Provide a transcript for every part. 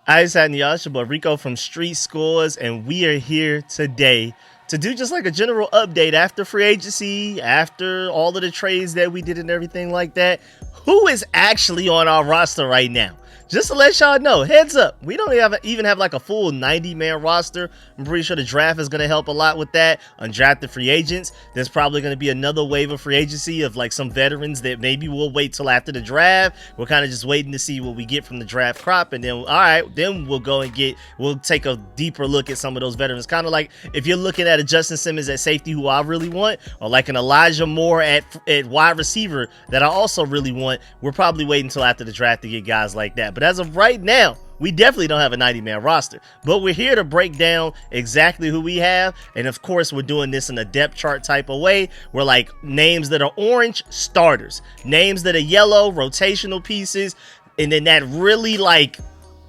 I just had y'all, it's your boy Rico from StreetScores, and we are here today to do just like a general update after free agency, after all of the trades that we did and everything like that. Who is actually on our roster right now? Just to let y'all know, heads up, we don't even have like a full 90-man roster. I'm pretty sure the draft is going to help a lot with that. Undrafted free agents, there's probably going to be another wave of free agency of like some veterans that maybe we'll wait till after the draft. We're kind of just waiting to see what we get from the draft crop, and then all right, then we'll go and we'll take a deeper look at some of those veterans. Kind of like if you're looking at a Justin Simmons at safety, who I really want, or like an Elijah Moore at wide receiver that I also really want. We're probably waiting until after the draft to get guys like that. But as of right now, we definitely don't have a 90-man roster, but we're here to break down exactly who we have. And of course, we're doing this in a depth chart type of way. We're like names that are orange, starters, names that are yellow, rotational pieces, and then that really like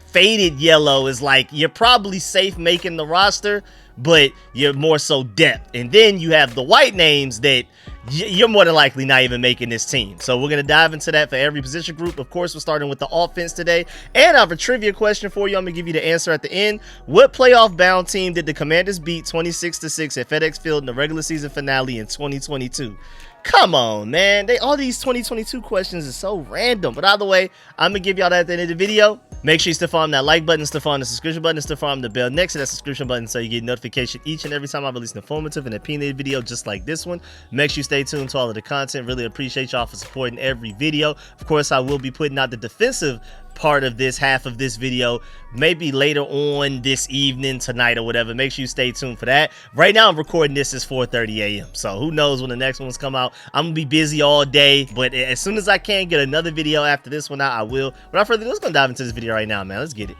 faded yellow is like you're probably safe making the roster, but you're more so depth. And then you have the white names that you're more than likely not even making this team. So we're going to dive into that for every position group. Of course, we're starting with the offense today. And I have a trivia question for you. I'm going to give you the answer at the end. What playoff-bound team did the Commanders beat 26-6 at FedEx Field in the regular season finale in 2022? Come on, man. All these 2022 questions are so random. But either way, I'm going to give y'all that at the end of the video. Make sure you still follow that like button, still follow the subscription button, still follow the bell next to that subscription button so you get notification each and every time I release an informative and opinionated video just like this one. Make sure you stay tuned to all of the content. Really appreciate y'all for supporting every video. Of course, I will be putting out the defensive part of this half of this video maybe later on this evening, tonight or whatever. Make sure you stay tuned for that. Right now I'm recording this is 4:30 a.m. so who knows when the next ones come out. I'm gonna be busy all day, but as soon as I can get another video after this one out, I will. Without further ado, let's go dive into this video right now, man. Let's get it.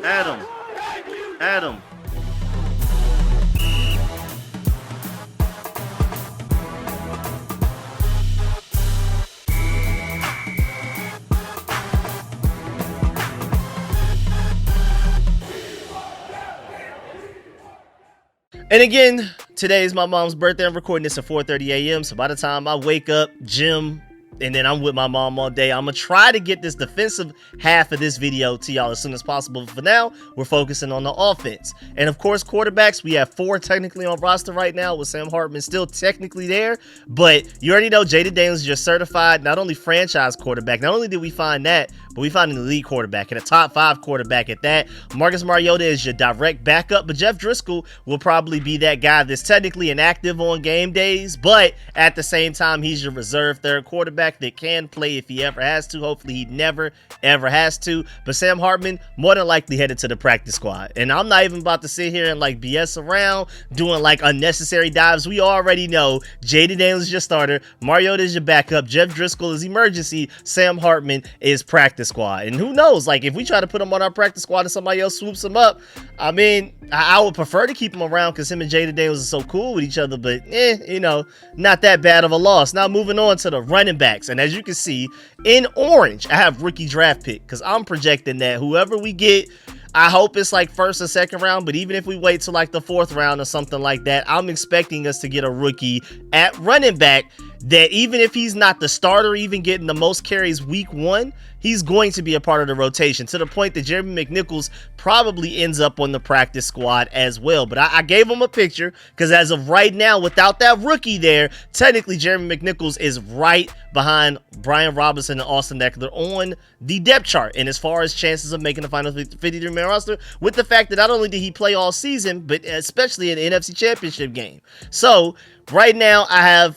Adam. And again, today is my mom's birthday. I'm recording this at 4:30 a.m. So by the time I wake up, gym, and then I'm with my mom all day, I'm going to try to get this defensive half of this video to y'all as soon as possible. But for now, we're focusing on the offense. And of course, quarterbacks, we have 4 technically on roster right now with Sam Hartman still technically there. But you already know Jaden Daniels is your certified, not only franchise quarterback. Not only did we find that, but we found an elite quarterback and a top 5 quarterback at that. Marcus Mariota is your direct backup, but Jeff Driscoll will probably be that guy that's technically inactive on game days, but at the same time, he's your reserve third quarterback that can play if he ever has to. Hopefully he never ever has to. But Sam Hartman more than likely headed to the practice squad, and I'm not even about to sit here and like BS around doing like unnecessary dives. We already know Jaden Daniels is your starter, Mariota is your backup, Jeff Driscoll is emergency, Sam Hartman is practice squad. And who knows, like if we try to put him on our practice squad and somebody else swoops him up, I mean, I would prefer to keep him around because him and Jaden Daniels are so cool with each other, but you know, not that bad of a loss. Now moving on to the running backs. And as you can see in orange, I have rookie draft pick because I'm projecting that whoever we get, I hope it's like first or second round, but even if we wait till like the 4th round or something like that, I'm expecting us to get a rookie at running back that even if he's not the starter, even getting the most carries week 1, he's going to be a part of the rotation to the point that Jeremy McNichols probably ends up on the practice squad as well. But I gave him a picture because as of right now, without that rookie there, technically Jeremy McNichols is right behind Brian Robinson and Austin Eckler on the depth chart. And as far as chances of making the final 53-man roster, with the fact that not only did he play all season, but especially in the NFC Championship game. So right now,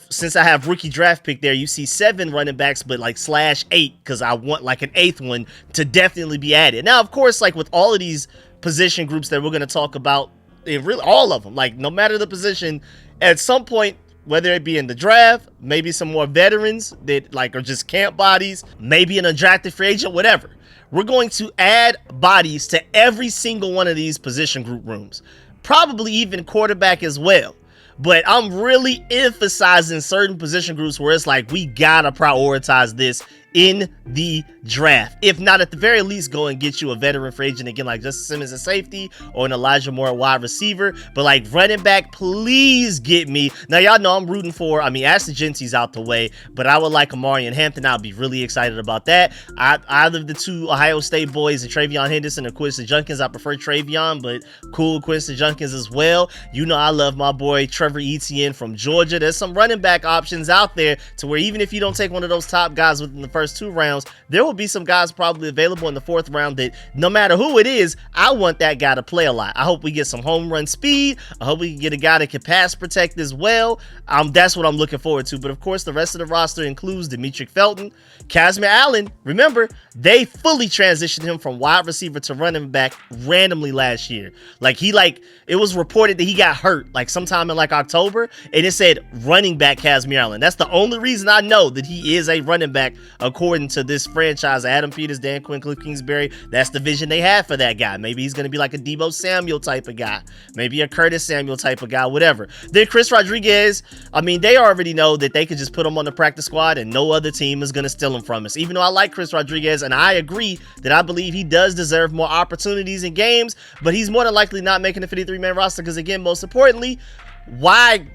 since I have rookie draft pick there, you see 7 running backs, but like /8 because I want like an 8th one to definitely be added. Now, of course, like with all of these position groups that we're going to talk about, really all of them, like no matter the position, at some point, whether it be in the draft, maybe some more veterans that like are just camp bodies, maybe an undrafted free agent, whatever, we're going to add bodies to every single one of these position group rooms, probably even quarterback as well. But I'm really emphasizing certain position groups where it's like we gotta prioritize this in the draft. If not, at the very least, go and get you a veteran free agent again, like Justice Simmons at safety or an Elijah Moore at wide receiver. But like running back, please get me. Now, y'all know I'm rooting for, Aston Genty's out the way, but I would like Amari and Hampton. I'll be really excited about that. Either of the two Ohio State boys, Travion Henderson or Quincy Junkins, I prefer Travion, but cool, Quincy Junkins as well. You know I love my boy Trevor Etienne from Georgia. There's some running back options out there to where even if you don't take one of those top guys within the first 2 rounds, there will be some guys probably available in the 4th round that no matter who it is, I want that guy to play a lot. I hope we get some home run speed. I hope we can get a guy that can pass protect as well. That's what I'm looking forward to. But of course, the rest of the roster includes Demetric Felton, Kazmir Allen. Remember, they fully transitioned him from wide receiver to running back randomly last year. It was reported that he got hurt like sometime in like October, and it said running back Kazmir Allen. That's the only reason I know that he is a running back according to this franchise. Adam Peters, Dan Quinn, Cliff Kingsbury. That's the vision they have for that guy. Maybe he's going to be like a Deebo Samuel type of guy, maybe a Curtis Samuel type of guy, whatever. Then Chris Rodriguez, they already know that they could just put him on the practice squad and no other team is going to steal him from us. Even though I like Chris Rodriguez and I agree that I believe he does deserve more opportunities in games, but he's more than likely not making the 53-man roster because, again, most importantly, why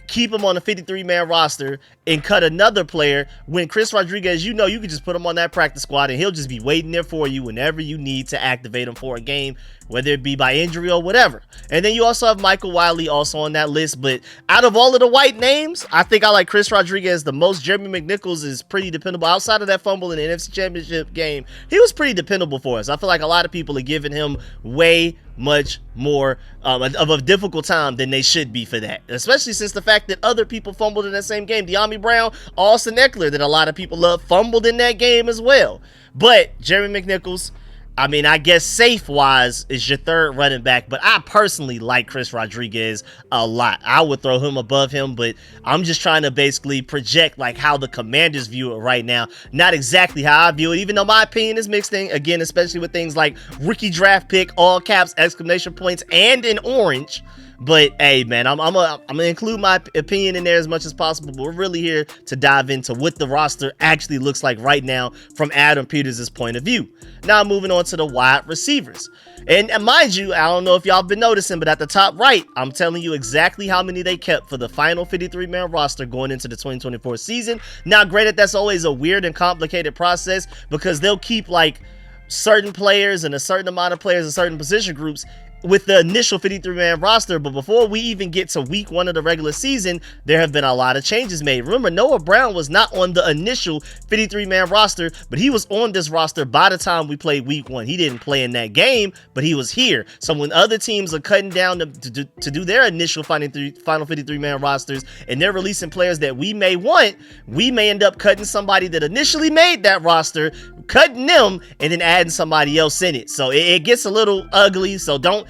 keep him on the 53-man roster and cut another player when Chris Rodriguez, you could just put him on that practice squad and he'll just be waiting there for you whenever you need to activate him for a game, whether it be by injury or whatever. And then you also have Michael Wiley also on that list. But out of all of the white names, I think I like Chris Rodriguez the most. Jeremy McNichols is pretty dependable. Outside of that fumble in the NFC Championship game, he was pretty dependable for us. I feel like a lot of people are giving him way much more of a difficult time than they should be for that, especially since the fact that other people fumbled in that same game. De'Ami Brown, Austin Eckler, that a lot of people love, fumbled in that game as well. But Jeremy McNichols, I guess safe-wise is your 3rd running back, but I personally like Chris Rodriguez a lot. I would throw him above him, but I'm just trying to basically project like how the Commanders view it right now. Not exactly how I view it, even though my opinion is mixed in, again, especially with things like rookie draft pick, all caps, exclamation points, and in orange. But hey, man, I'm gonna include my opinion in there as much as possible. But we're really here to dive into what the roster actually looks like right now from Adam Peters' point of view. Now moving on to the wide receivers. And mind you, I don't know if y'all been noticing, but at the top right, I'm telling you exactly how many they kept for the final 53-man roster going into the 2024 season. Now, granted, that's always a weird and complicated process because they'll keep like certain players and a certain amount of players in certain position groups with the initial 53-man roster, but before we even get to week 1 of the regular season, there have been a lot of changes made. Remember, Noah Brown was not on the initial 53-man roster, but he was on this roster by the time we played week 1. He didn't play in that game, but he was here. So when other teams are cutting down to do their initial final 53-man rosters and they're releasing players that we may want, we may end up cutting somebody that initially made that roster, cutting them, and then adding somebody else in it. So it gets a little ugly, so don't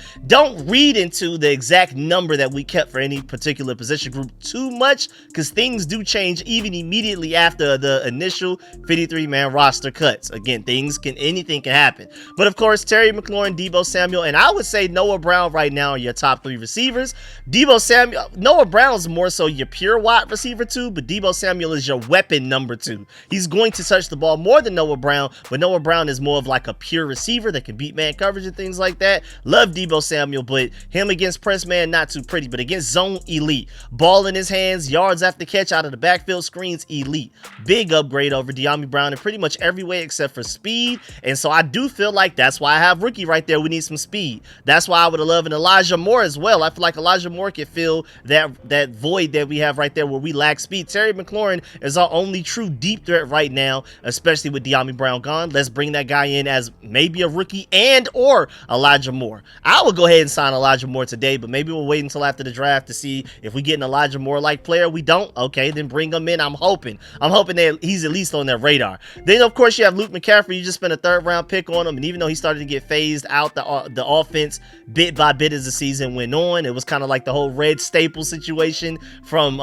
read into the exact number that we kept for any particular position group too much, because things do change even immediately after the initial 53-man roster cuts. Again, anything can happen. But of course, Terry McLaurin, Deebo Samuel, and I would say Noah Brown right now are your top 3 receivers. Noah Brown's more so your pure wide receiver 2, but Deebo Samuel is your weapon number 2. He's going to touch the ball more than Noah Brown, but Noah Brown is more of like a pure receiver that can beat man coverage and things like that. Love Deebo Samuel, but him against press man, not too pretty, but against zone, elite. Ball in his hands, yards after catch out of the backfield, screens, elite. Big upgrade over De'Ami Brown in pretty much every way except for speed, and so I do feel like that's why I have rookie right there. We need some speed. That's why I would have loved an Elijah Moore as well. I feel like Elijah Moore could fill that void that we have right there where we lack speed. Terry McLaurin is our only true deep threat right now, especially with De'Ami Brown gone. Let's bring that guy in as maybe a rookie and or Elijah Moore. I would go ahead and sign Elijah Moore today, but maybe we'll wait until after the draft to see if we get an Elijah Moore-like player. We don't? Okay, then bring him in. I'm hoping that he's at least on their radar. Then, of course, you have Luke McCaffrey. You just spent a 3rd-round pick on him, and even though he started to get phased out the offense bit by bit as the season went on, it was kind of like the whole Red Staple situation from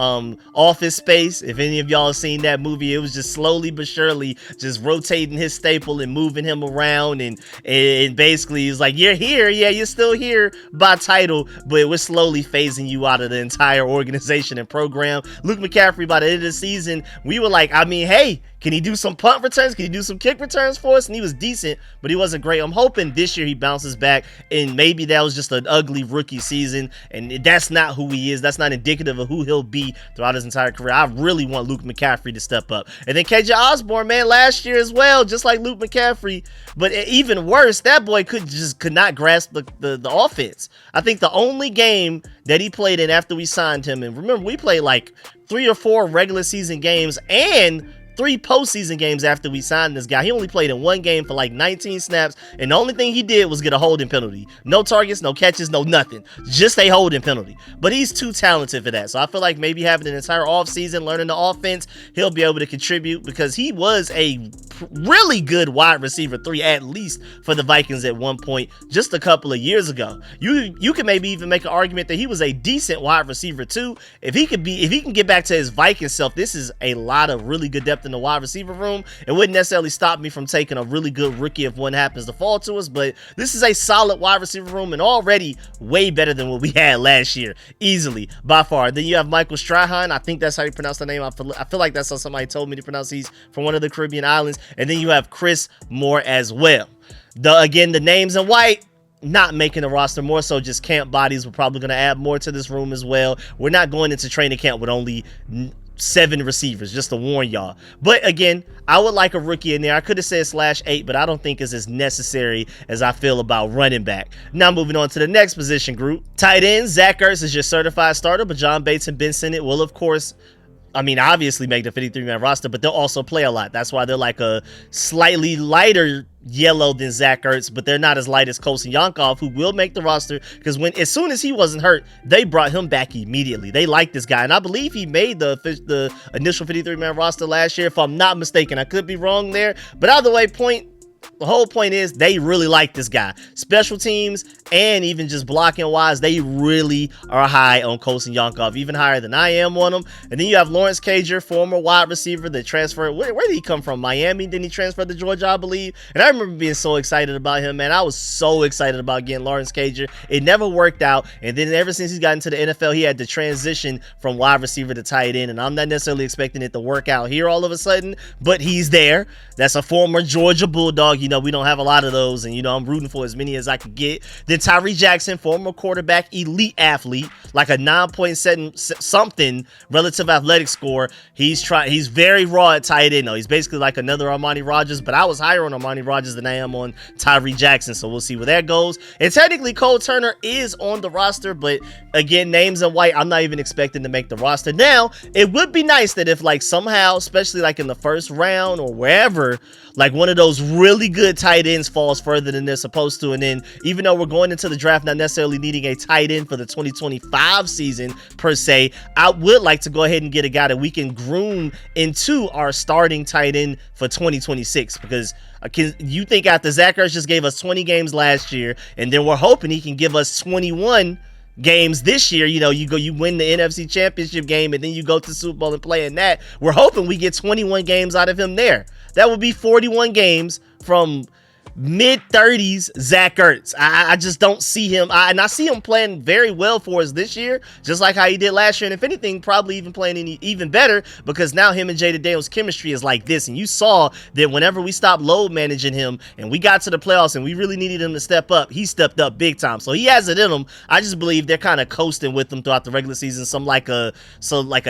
Office Space. If any of y'all have seen that movie, it was just slowly but surely just rotating his staple and moving him around, and basically it's like, you're here, yeah, you're still here by title, but we're slowly phasing you out of the entire organization and program. Luke McCaffrey, by the end of the season, we were like, hey, Can he do some punt returns? Can he do some kick returns for us? And he was decent, but he wasn't great. I'm hoping this year he bounces back, and maybe that was just an ugly rookie season, and that's not who he is. That's not indicative of who he'll be throughout his entire career. I really want Luke McCaffrey to step up. And then KJ Osborne, man, last year as well, just like Luke McCaffrey, but even worse, that boy could not grasp the offense. I think the only game that he played in after we signed him, and remember, we played like 3 or 4 regular season games and 3 postseason games after we signed this guy. He only played in 1 game for like 19 snaps, and the only thing he did was get a holding penalty. No targets, no catches, no nothing. Just a holding penalty. But he's too talented for that. So I feel like maybe having an entire offseason learning the offense, he'll be able to contribute, because he was a really good wide receiver 3, at least for the Vikings at one point just a couple of years ago. You can maybe even make an argument that he was a decent wide receiver 2. If he can get back to his Viking self, this is a lot of really good depth in the wide receiver room. It wouldn't necessarily stop me from taking a really good rookie if one happens to fall to us, but this is a solid wide receiver room, and already way better than what we had last year, easily, by far. Then you have Michael Strahan. I think that's how you pronounce the name. I feel like that's how somebody told me to pronounce. He's from one of the Caribbean islands. And then you have Chris Moore as well. Again, the names in white, not making the roster, more so just camp bodies. We're probably going to add more to this room as well. We're not going into training camp with only 7 receivers, just to warn y'all. But again, I would like a rookie in there. I could have said /8, but I don't think it's as necessary as I feel about running back. Now moving on to the next position group. Tight end, Zach Ertz is your certified starter, but John Bates and Ben Sinnott will, of course, obviously make the 53-man roster, but they'll also play a lot. That's why they're like a slightly lighter yellow than Zach Ertz, but they're not as light as Kosin Yankov, who will make the roster, because as soon as he wasn't hurt, they brought him back immediately. They like this guy, and I believe he made the initial 53-man roster last year, if I'm not mistaken. I could be wrong there, but either way, the whole point is they really like this guy. Special teams and even just blocking wise, they really are high on Kosin Yankov, even higher than I am on him. And then you have Lawrence Cager, former wide receiver that transferred. Where did he come from? Miami? Then he transferred to Georgia, I believe. And I remember being so excited about him, man. I was so excited about getting Lawrence Cager. It never worked out. And then ever since he's gotten to the NFL, he had to transition from wide receiver to tight end. And I'm not necessarily expecting it to work out here all of a sudden, but he's there. That's a former Georgia Bulldog. We don't have a lot of those, and I'm rooting for as many as I could get. Then Tyree Jackson, former quarterback, elite athlete, like a 9.7 something relative athletic score. He's very raw at tight end, though. He's basically like another Armani Rogers, but I was higher on Armani Rogers than I am on Tyree Jackson, so we'll see where that goes. And technically, Cole Turner is on the roster, but again, names in white, I'm not even expecting to make the roster. Now, it would be nice that if somehow, especially in the first round or wherever, one of those really good tight ends falls further than they're supposed to. And then even though we're going into the draft not necessarily needing a tight end for the 2025 season per se, I would like to go ahead and get a guy that we can groom into our starting tight end for 2026, because you think after Zach Ertz just gave us 20 games last year, and then we're hoping he can give us 21 games this year. You win the NFC Championship game, and then you go to the Super Bowl and play in that. We're hoping we get 21 games out of him there. That would be 41 games from mid-30s Zach Ertz. I just don't see him. And I see him playing very well for us this year, just like how he did last year. And if anything, probably even playing even better, because now him and Jada Dale's chemistry is like this. And you saw that whenever we stopped load managing him and we got to the playoffs and we really needed him to step up, he stepped up big time. So he has it in him. I just believe they're kind of coasting with him throughout the regular season. Like a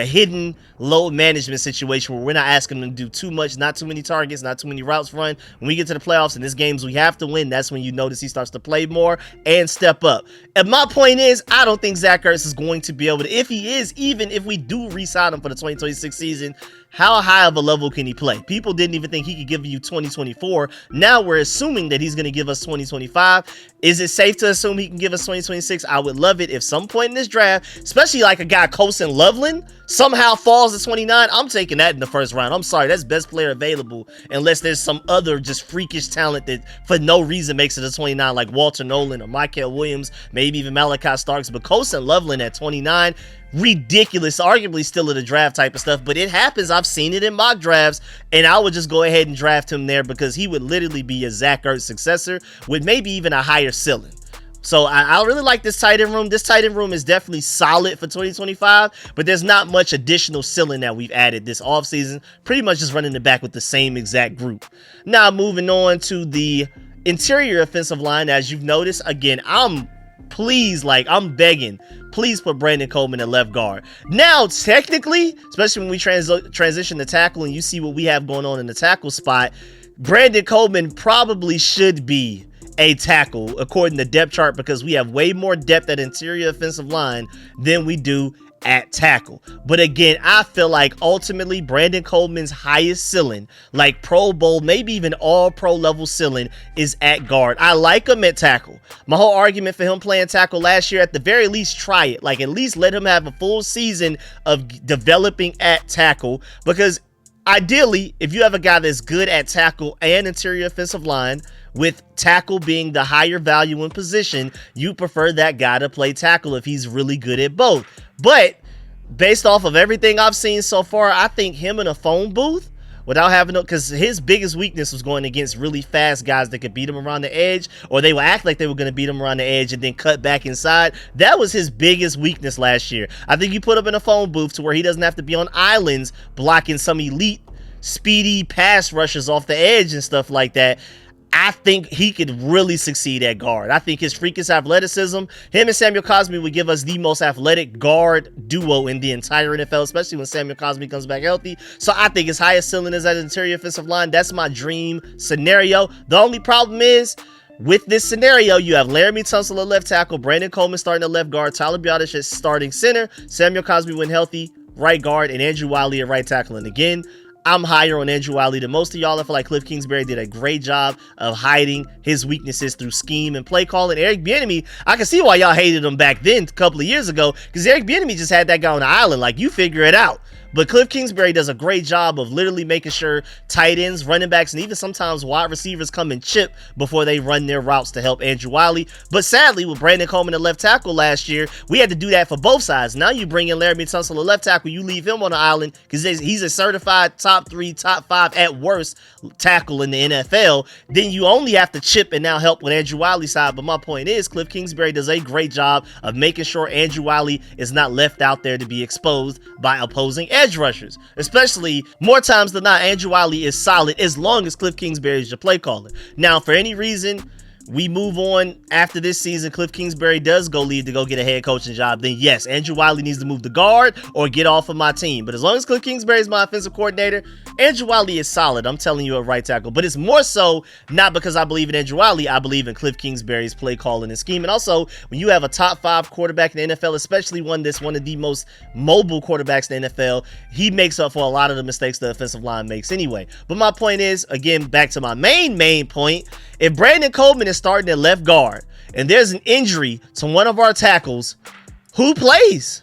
hidden load management situation where we're not asking him to do too much, not too many targets, not too many routes run. When we get to the playoffs and this game's we have to win, that's when you notice he starts to play more and step up. And my point is, I don't think Zach Ertz is going to be able to, if he is, even if we do re-sign him for the 2026 season, how high of a level can he play? People didn't even think he could give you 2024. Now we're assuming that he's going to give us 2025. Is it safe to assume he can give us 2026? I would love it if some point in this draft, especially like a guy Kosin Loveland, somehow falls to 29. I'm taking that in the first round. I'm sorry, that's best player available, unless there's some other just freakish talent that for no reason makes it to 29, like Walter Nolan or Michael Williams, maybe even Malachi Starks. But Kosin Loveland at 29, ridiculous, arguably still in the draft type of stuff, but it happens. I've seen it in mock drafts, and I would just go ahead and draft him there because he would literally be a Zach Ertz successor with maybe even a higher ceiling. So I really like this tight end room. This tight end room is definitely solid for 2025, but there's not much additional ceiling that we've added this offseason. Pretty much just running it back with the same exact group. Now moving on to the interior offensive line. As you've noticed, again, I'm begging, please put Brandon Coleman at left guard. Now, technically, especially when we transition to tackle and you see what we have going on in the tackle spot, Brandon Coleman probably should be a tackle according to depth chart, because we have way more depth at interior offensive line than we do at tackle. But again, I feel like ultimately Brandon Coleman's highest ceiling, like Pro Bowl, maybe even all pro level ceiling, is at guard. I like him at tackle. My whole argument for him playing tackle last year, at the very least try it, like at least let him have a full season of developing at tackle, because ideally, if you have a guy that's good at tackle and interior offensive line, with tackle being the higher value in position, you prefer that guy to play tackle if he's really good at both. But based off of everything I've seen so far, I think him in a phone booth without having to, because his biggest weakness was going against really fast guys that could beat him around the edge, or they would act like they were going to beat him around the edge and then cut back inside. That was his biggest weakness last year. I think you put him in a phone booth to where he doesn't have to be on islands blocking some elite speedy pass rushes off the edge and stuff like that. I think he could really succeed at guard. I think his freakish athleticism, him and Samuel Cosmi would give us the most athletic guard duo in the entire NFL, especially when Samuel Cosmi comes back healthy. So I think his highest ceiling is at interior offensive line. That's my dream scenario. The only problem is, with this scenario, you have Laramie Tunsil at left tackle, Brandon Coleman starting at left guard, Tyler Biadasz at starting center, Samuel Cosmi when healthy, right guard, and Andrew Wiley at right tackle. And again, I'm higher on Andrew Wiley than most of y'all. I feel like Cliff Kingsbury did a great job of hiding his weaknesses through scheme and play calling. Eric Bieniemy, I can see why y'all hated him back then a couple of years ago, because Eric Bieniemy just had that guy on the island. Like, you figure it out. But Cliff Kingsbury does a great job of literally making sure tight ends, running backs, and even sometimes wide receivers come and chip before they run their routes to help Andrew Wiley. But sadly, with Brandon Coleman at left tackle last year, we had to do that for both sides. Now you bring in Laramie Tunsil at left tackle, you leave him on the island because he's a certified top 3, top 5 at worst tackle in the NFL. Then you only have to chip and now help with Andrew Wiley's side. But my point is, Cliff Kingsbury does a great job of making sure Andrew Wiley is not left out there to be exposed by opposing edge rushers. Especially more times than not, Andrew Wiley is solid as long as Cliff Kingsbury is your play caller. Now, for any reason we move on after this season, Cliff Kingsbury does leave to go get a head coaching job, then yes, Andrew Wiley needs to move to guard or get off of my team. But as long as Cliff Kingsbury is my offensive coordinator, Andrew Wiley is solid. I'm telling you, at right tackle. But it's more so not because I believe in Andrew Wiley. I believe in Cliff Kingsbury's play calling and scheme. And also, when you have a top 5 quarterback in the NFL, especially one that's one of the most mobile quarterbacks in the NFL, he makes up for a lot of the mistakes the offensive line makes anyway. But my point is, again, back to my main point, if Brandon Coleman is starting at left guard and there's an injury to one of our tackles, who plays?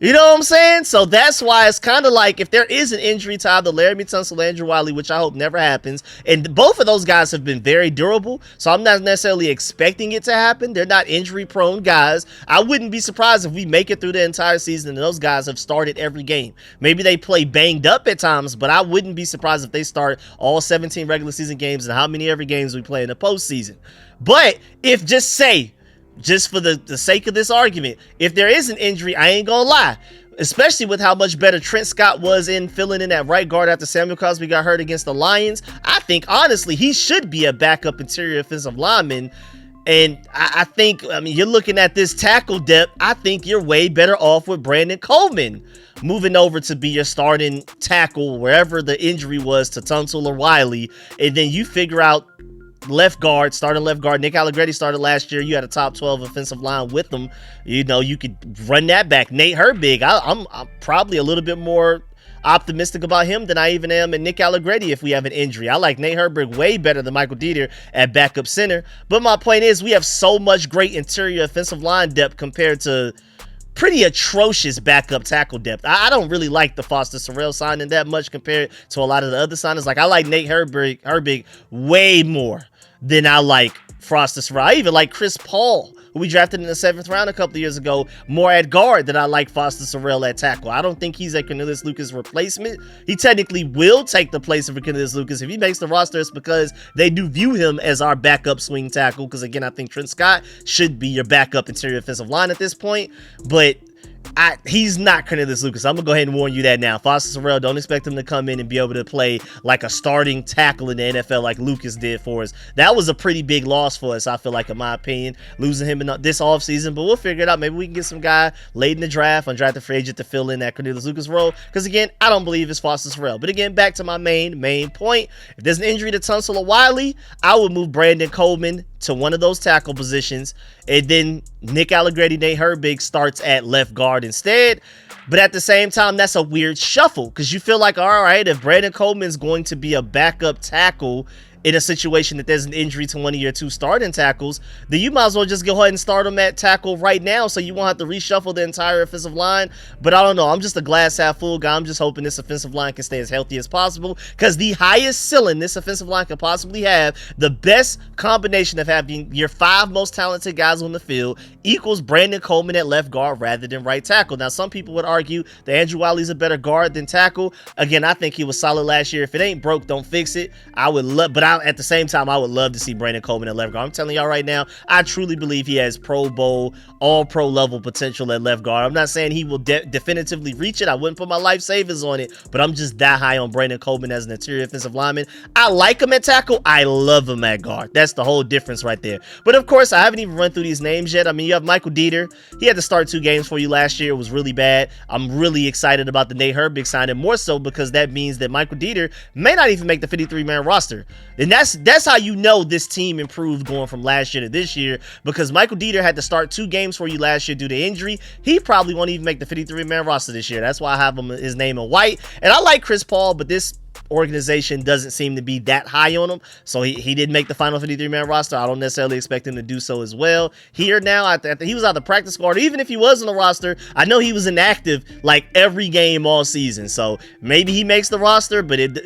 You know what I'm saying? So that's why it's kind of like, if there is an injury to either Laramie Tunsil or Andrew Wiley, which I hope never happens, and both of those guys have been very durable, so I'm not necessarily expecting it to happen. They're not injury-prone guys. I wouldn't be surprised if we make it through the entire season and those guys have started every game. Maybe they play banged up at times, but I wouldn't be surprised if they start all 17 regular season games and how many every games we play in the postseason. But if, just for the sake of this argument, if there is an injury, I ain't gonna lie, especially with how much better Trent Scott was in filling in at right guard after Samuel Cosmi got hurt against the Lions, I think honestly he should be a backup interior offensive lineman. And I think, you're looking at this tackle depth, I think you're way better off with Brandon Coleman moving over to be your starting tackle wherever the injury was to Tunsil or Wiley, and then you figure out starting left guard. Nick Allegretti started last year. You had a top 12 offensive line with him. You know, you could run that back. Nate Herbig, I'm probably a little bit more optimistic about him than I even am in Nick Allegretti if we have an injury. I like Nate Herbig way better than Michael Dieter at backup center. But my point is, we have so much great interior offensive line depth compared to pretty atrocious backup tackle depth. I don't really like the Foster Sorrell signing that much compared to a lot of the other signings. Like, I like Nate Herbig way more than I like Foster Sorrell. I even like Chris Paul who we drafted in the 7th round a couple of years ago, more at guard than I like Foster Sarell at tackle. I don't think he's a Cornelius Lucas replacement. He technically will take the place of Cornelius Lucas. If he makes the roster, it's because they do view him as our backup swing tackle, because again, I think Trent Scott should be your backup interior offensive line at this point, but he's not Cornelius Lucas. I'm gonna go ahead and warn you that now. Foster Sarell, don't expect him to come in and be able to play like a starting tackle in the NFL like Lucas did for us. That was a pretty big loss for us, I feel like, in my opinion, losing him in this offseason, but we'll figure it out. Maybe we can get some guy late in the draft, undrafted free agent, to fill in that Cornelius Lucas role, because again, I don't believe it's Foster Sarell. But again, back to my main point. If there's an injury to Tunsil or Wiley, I would move Brandon Coleman to one of those tackle positions, and then Nick Allegretti, Nate Herbig starts at left guard instead. But at the same time, that's a weird shuffle, because you feel like, all right, if Brandon Coleman's going to be a backup tackle in a situation that there's an injury to one of your 2 starting tackles, then you might as well just go ahead and start him at tackle right now, so you won't have to reshuffle the entire offensive line. But I don't know. I'm just a glass half full guy. I'm just hoping this offensive line can stay as healthy as possible, because the highest ceiling this offensive line could possibly have, the best combination of having your 5 most talented guys on the field, equals Brandon Coleman at left guard rather than right tackle. Now, some people would argue that Andrew Wiley's a better guard than tackle. Again, I think he was solid last year. If it ain't broke, don't fix it. I would love, but at the same time, I would love to see Brandon Coleman at left guard. I'm telling y'all right now, I truly believe he has Pro Bowl, all-pro level potential at left guard. I'm not saying he will definitively reach it. I wouldn't put my life savings on it, but I'm just that high on Brandon Coleman as an interior offensive lineman. I like him at tackle. I love him at guard. That's the whole difference right there. But of course, I haven't even run through these names yet. I mean, you have Michael Dieter. He had to start 2 games for you last year. It was really bad. I'm really excited about the Nate Herbig signing, more so because that means that Michael Dieter may not even make the 53-man roster. And that's how you know this team improved going from last year to this year, because Michael Dieter had to start 2 games for you last year due to injury. He probably won't even make the 53-man roster this year. That's why I have his name in white. And I like Chris Paul, but this organization doesn't seem to be that high on him, so he didn't make the final 53-man roster. I don't necessarily expect him to do so as well here now. He was out the practice squad. Even if he was on the roster, I know he was inactive like every game all season, so maybe he makes the roster, but it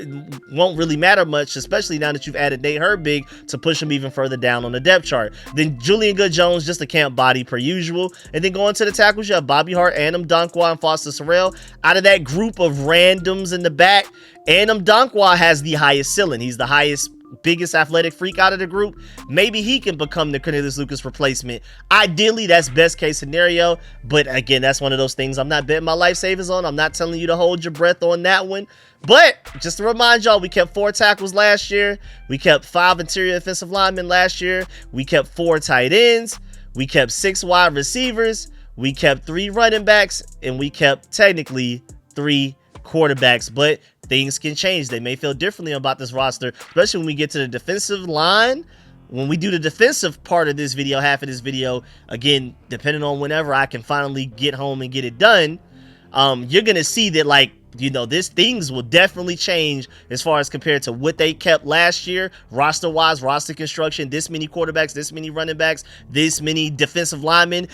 won't really matter much, especially now that you've added Nate Herbig to push him even further down on the depth chart. Then Julian Good-Jones, just a camp body per usual. And then going to the tackles, you have Bobby Hart, Adam Dunkwa, and Foster Sarell. Out of that group of randoms in the back, Adam Dunkwa has the highest ceiling. He's the highest, biggest athletic freak out of the group. Maybe he can become the Cornelius Lucas replacement. Ideally, that's best case scenario. But again, that's one of those things I'm not betting my life savings on. I'm not telling you to hold your breath on that one. But just to remind y'all, we kept 4 tackles last year. We kept 5 interior offensive linemen last year. We kept 4 tight ends. We kept 6 wide receivers. We kept 3 running backs. And we kept technically 3 quarterbacks. But things can change. They may feel differently about this roster, especially when we get to the defensive line. When we do the defensive part of this video, half of this video, again, depending on whenever I can finally get home and get it done, you're going to see that, like, you know, things will definitely change as far as compared to what they kept last year, roster-wise, roster construction, this many quarterbacks, this many running backs, this many defensive linemen.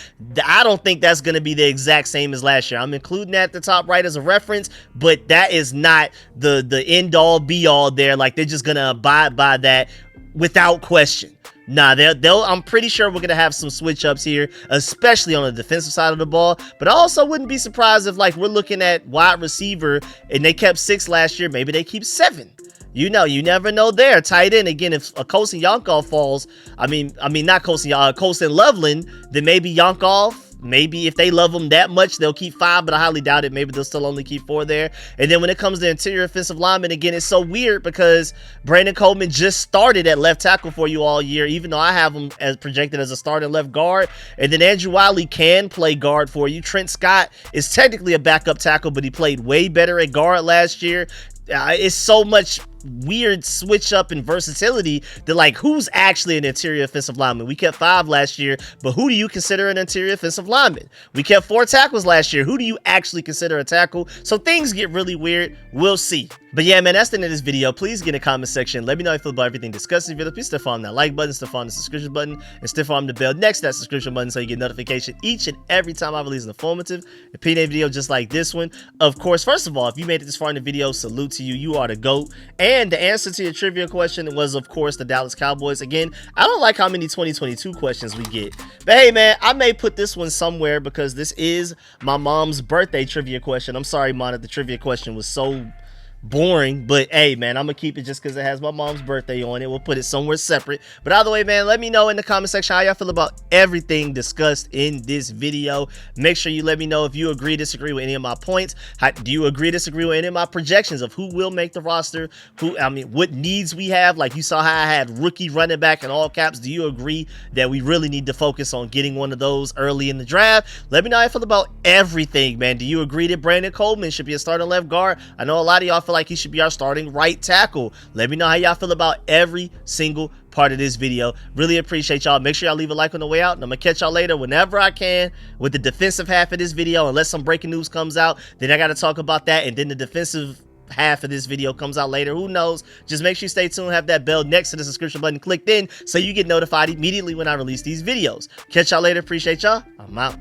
I don't think that's going to be the exact same as last year. I'm including that at the top right as a reference, but that is not the end-all, be-all there. Like, they're just going to abide by that without question. Nah, I'm pretty sure we're going to have some switch-ups here, especially on the defensive side of the ball. But I also wouldn't be surprised if, like, we're looking at wide receiver, and they kept 6 last year. Maybe they keep 7. You know, you never know there. Tight end, again, if a Colson Yonkov falls, I mean, not Colson Loveland, then maybe Yonkov. Maybe if they love him that much, they'll keep 5, but I highly doubt it. Maybe they'll still only keep 4 there. And then when it comes to interior offensive linemen, again, it's so weird because Brandon Coleman just started at left tackle for you all year, even though I have him as projected as a starting left guard. And then Andrew Wiley can play guard for you. Trent Scott is technically a backup tackle, but he played way better at guard last year. It's so much weird switch up and versatility that, like, who's actually an interior offensive lineman? We kept 5 last year, but who do you consider an interior offensive lineman? We kept 4 tackles last year. Who do you actually consider a tackle? So things get really weird. We'll see. But yeah, man, that's the end of this video. Please get in the comment section. Let me know how you feel about everything discussed in the video. Please stiff arm that like button, stiff arm the subscription button, and stiff arm the bell next to that subscription button so you get notification each and every time I release an informative opinionated video just like this one. Of course, first of all, if you made it this far in the video, salute to you. You are the GOAT. And the answer to your trivia question was, of course, the Dallas Cowboys. Again, I don't like how many 2022 questions we get. But hey, man, I may put this one somewhere because this is my mom's birthday trivia question. I'm sorry, Mom, that the trivia question was so boring, but hey, man, I'm gonna keep it just because it has my mom's birthday on it. We'll put it somewhere separate. But either way, man, let me know in the comment section how y'all feel about everything discussed in this video. Make sure you let me know if you agree, disagree with any of my points. Do you agree, disagree with any of my projections of who will make the roster? What needs we have? Like you saw how I had rookie running back in all caps. Do you agree that we really need to focus on getting one of those early in the draft? Let me know how you feel about everything, man. Do you agree that Brandon Coleman should be a starting left guard? I know a lot of y'all feel like he should be our starting right tackle. Let me know how y'all feel about every single part of this video. Really appreciate y'all. Make sure y'all leave a like on the way out, and I'm gonna catch y'all later whenever I can with the defensive half of this video. Unless some breaking news comes out, then I gotta talk about that, and then the defensive half of this video comes out later. Who knows? Just make sure you stay tuned. Have that bell next to the subscription button clicked in so you get notified immediately when I release these videos. Catch y'all later. Appreciate y'all. I'm out.